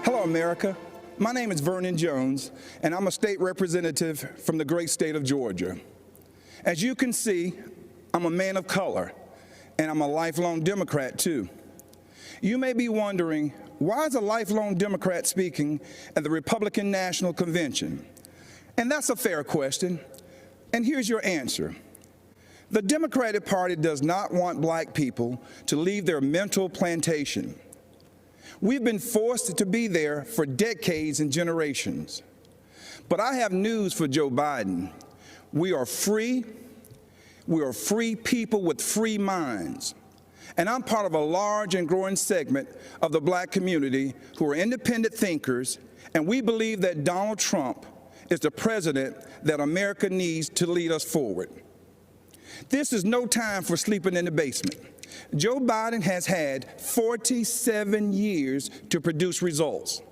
Hello, America. My name is Vernon Jones, and I'm a state representative from the great state of Georgia. As you can see, I'm a man of color, and I'm a lifelong Democrat, too. You may be wondering, why is a lifelong Democrat speaking at the Republican National Convention? And that's a fair question, and here's your answer. The Democratic Party does not want black people to leave their mental plantation. We've been forced to be there for decades and generations. But I have news for Joe Biden. We are free. We are free people with free minds. And I'm part of a large and growing segment of the black community who are independent thinkers, and we believe that Donald Trump is the president that America needs to lead us forward. This is no time for sleeping in the basement. Joe Biden has had 47 years to produce results,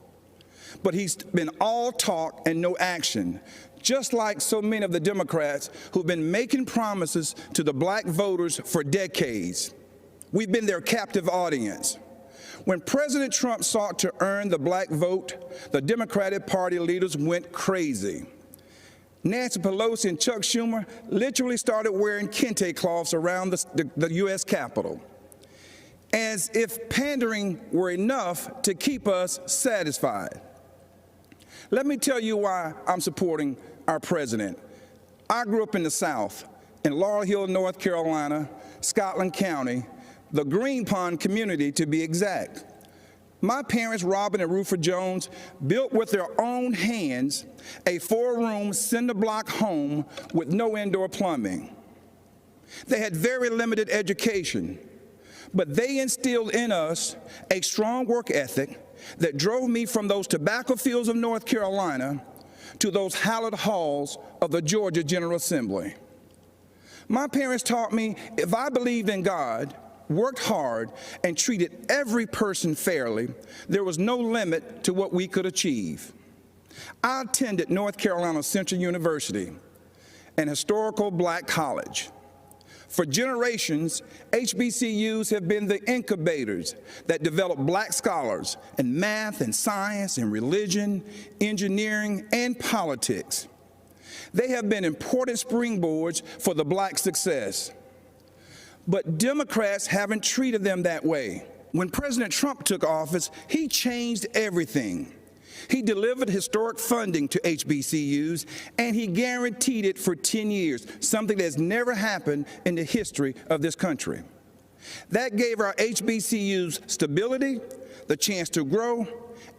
but he's been all talk and no action, just like so many of the Democrats who've been making promises to the black voters for decades. We've been their captive audience. When President Trump sought to earn the black vote, the Democratic Party leaders went crazy. Nancy Pelosi and Chuck Schumer literally started wearing kente cloths around the U.S. Capitol, as if pandering were enough to keep us satisfied. Let me tell you why I'm supporting our president. I grew up in the South, in Laurel Hill, North Carolina, Scotland County, the Green Pond community to be exact. My parents, Robin and Rufus Jones, built with their own hands a 4-room cinder block home with no indoor plumbing. They had very limited education, but they instilled in us a strong work ethic that drove me from those tobacco fields of North Carolina to those hallowed halls of the Georgia General Assembly. My parents taught me if I believed in God, worked hard, and treated every person fairly, there was no limit to what we could achieve. I attended North Carolina Central University, an historical black college. For generations, HBCUs have been the incubators that develop black scholars in math and science and religion, engineering, and politics. They have been important springboards for the black success. But Democrats haven't treated them that way. When President Trump took office, he changed everything. He delivered historic funding to HBCUs, and he guaranteed it for 10 years, something that's never happened in the history of this country. That gave our HBCUs stability, the chance to grow,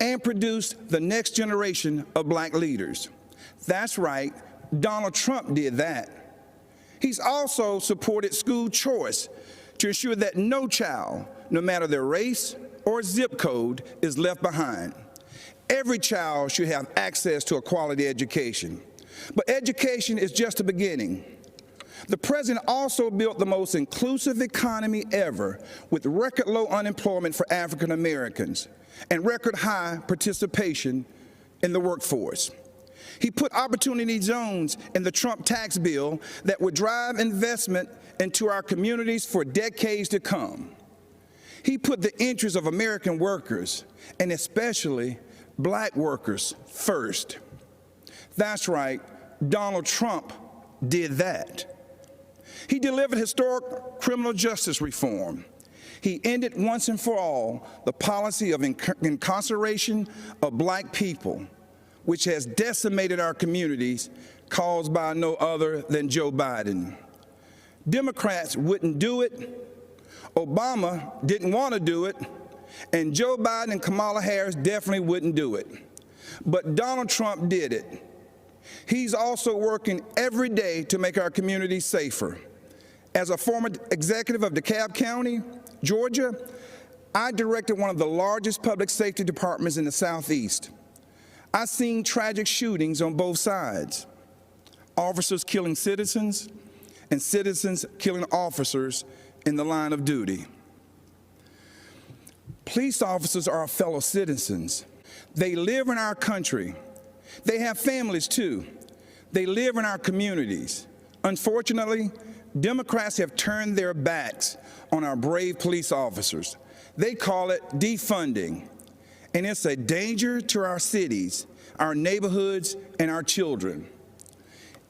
and produce the next generation of black leaders. That's right, Donald Trump did that. He's also supported school choice to ensure that no child, no matter their race or zip code, is left behind. Every child should have access to a quality education. But education is just the beginning. The president also built the most inclusive economy ever, with record low unemployment for African Americans and record high participation in the workforce. He put opportunity zones in the Trump tax bill that would drive investment into our communities for decades to come. He put the interests of American workers, and especially black workers, first. That's right, Donald Trump did that. He delivered historic criminal justice reform. He ended once and for all the policy of incarceration of black people, which has decimated our communities, caused by no other than Joe Biden. Democrats wouldn't do it, Obama didn't want to do it, and Joe Biden and Kamala Harris definitely wouldn't do it. But Donald Trump did it. He's also working every day to make our communities safer. As a former executive of DeKalb County, Georgia, I directed one of the largest public safety departments in the Southeast. I've seen tragic shootings on both sides, officers killing citizens and citizens killing officers in the line of duty. Police officers are our fellow citizens. They live in our country. They have families too. They live in our communities. Unfortunately, Democrats have turned their backs on our brave police officers. They call it defunding. and it's a danger to our cities, our neighborhoods, and our children.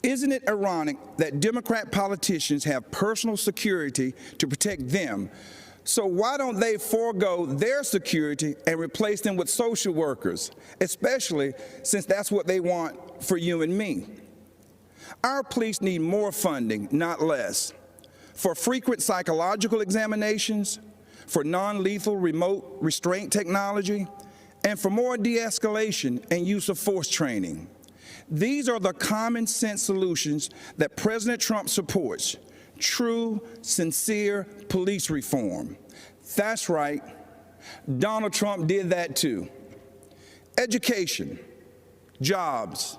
Isn't it ironic that Democrat politicians have personal security to protect them? So why don't they forego their security and replace them with social workers, especially since that's what they want for you and me? Our police need more funding, not less, for frequent psychological examinations, for non-lethal remote restraint technology, and for more de-escalation and use of force training. These are the common sense solutions that President Trump supports: true, sincere police reform. That's right, Donald Trump did that too. Education, jobs,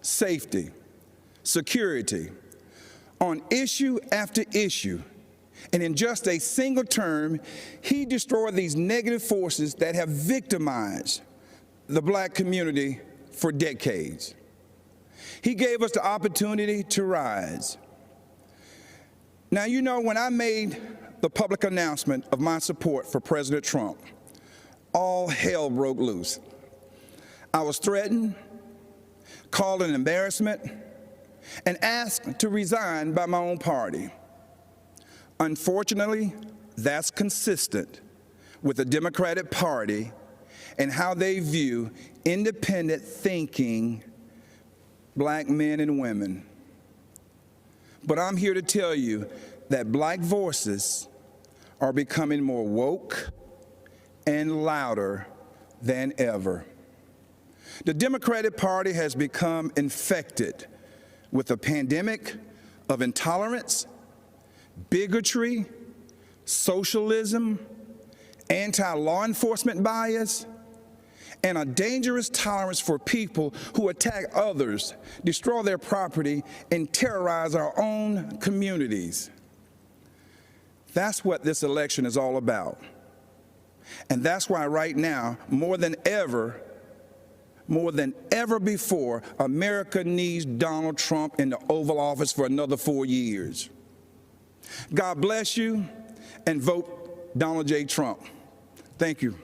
safety, security, on issue after issue. And in just a single term, he destroyed these negative forces that have victimized the black community for decades. He gave us the opportunity to rise. Now, you know, when I made the public announcement of my support for President Trump, all hell broke loose. I was threatened, called an embarrassment, and asked to resign by my own party. Unfortunately, that's consistent with the Democratic Party and how they view independent thinking black men and women. But I'm here to tell you that black voices are becoming more woke and louder than ever. The Democratic Party has become infected with a pandemic of intolerance, bigotry, socialism, anti-law enforcement bias, and a dangerous tolerance for people who attack others, destroy their property, and terrorize our own communities. That's what this election is all about. And that's why right now, more than ever before, America needs Donald Trump in the Oval Office for another 4 years. God bless you, and vote Donald J. Trump. Thank you.